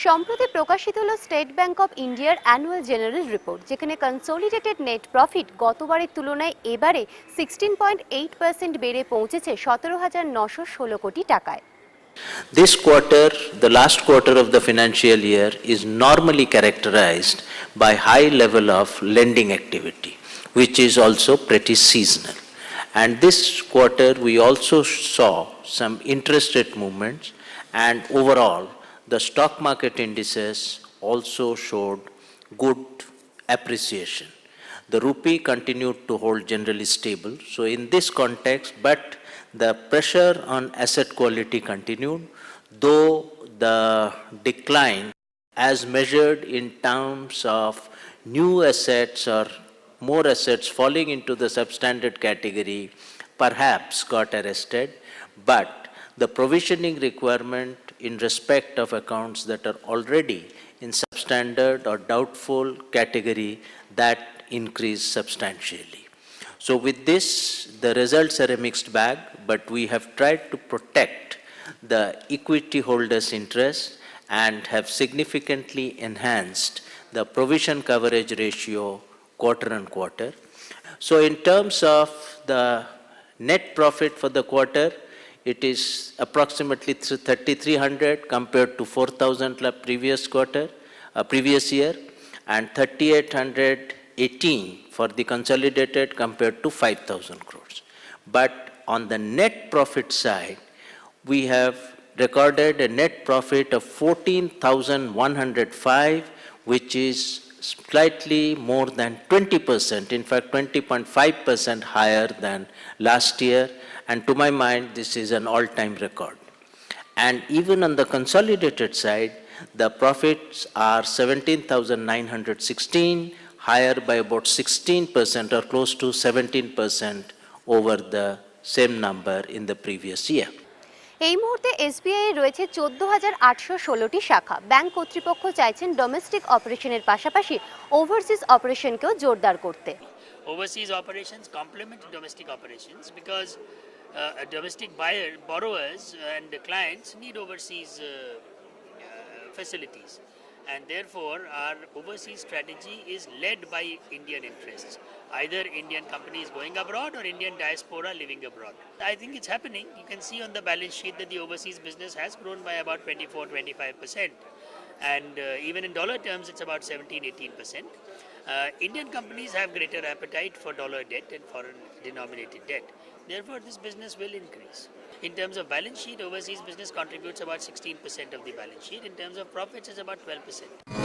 সম্প্রতি প্রকাশিত হলো স্টেট ব্যাংক অফ ইন্ডিয়ার অ্যানুয়াল জেনারেল রিপোর্ট, যেখানে কনসোলিডেটেড নেট প্রফিট গতবারের তুলনায় এবারে 16.8% বেড়ে পৌঁছেছে 17,916 কোটি টাকায়। This quarter, the last quarter of the financial year, is normally characterized by high level of lending activity, which is also pretty seasonal. And this quarter, we also saw some interest rate movements, and overall, the stock market indices also showed good appreciation. The rupee continued to hold generally stable. So in this context, but the pressure on asset quality continued, though the decline as measured in terms of new assets or more assets falling into the substandard category perhaps got arrested, but the provisioning requirement in respect of accounts that are already in substandard or doubtful category, that increased substantially. So with this, the results are a mixed bag, but we have tried to protect the equity holders' interest and have significantly enhanced the provision coverage ratio quarter on quarter. So in terms of the net profit for the quarter, it is approximately 3,300 compared to 4,000 previous year, and 3,818 for the consolidated compared to 5,000 crores. But on the net profit side, we have recorded a net profit of 14,105, which is slightly more than 20%, in fact 20.5% higher than last year, and to my mind this is an all-time record. And even on the consolidated side, the profits are 17,916, higher by about 16% or close to 17% over the same number in the previous year. এই মুহূর্তে SBI এর রয়েছে 14,816টি শাখা। Bank কর্তৃপক্ষ চাইছেন domestic অপারেশনের পাশাপাশি overseas অপারেশনকেও জোরদার করতে। Overseas operations complement domestic operations because domestic borrowers and clients need overseas facilities, and therefore our overseas strategy is led by Indian interests, either Indian companies going abroad or Indian diaspora living abroad. I think it's happening. You can see on the balance sheet that the overseas business has grown by about 24-25%, and even in dollar terms it's about 17-18%. Indian companies have greater appetite for dollar debt and foreign denominated debt. Therefore, this business will increase. In terms of balance sheet, overseas business contributes about 16% of the balance sheet. In terms of profits, it's about 12%.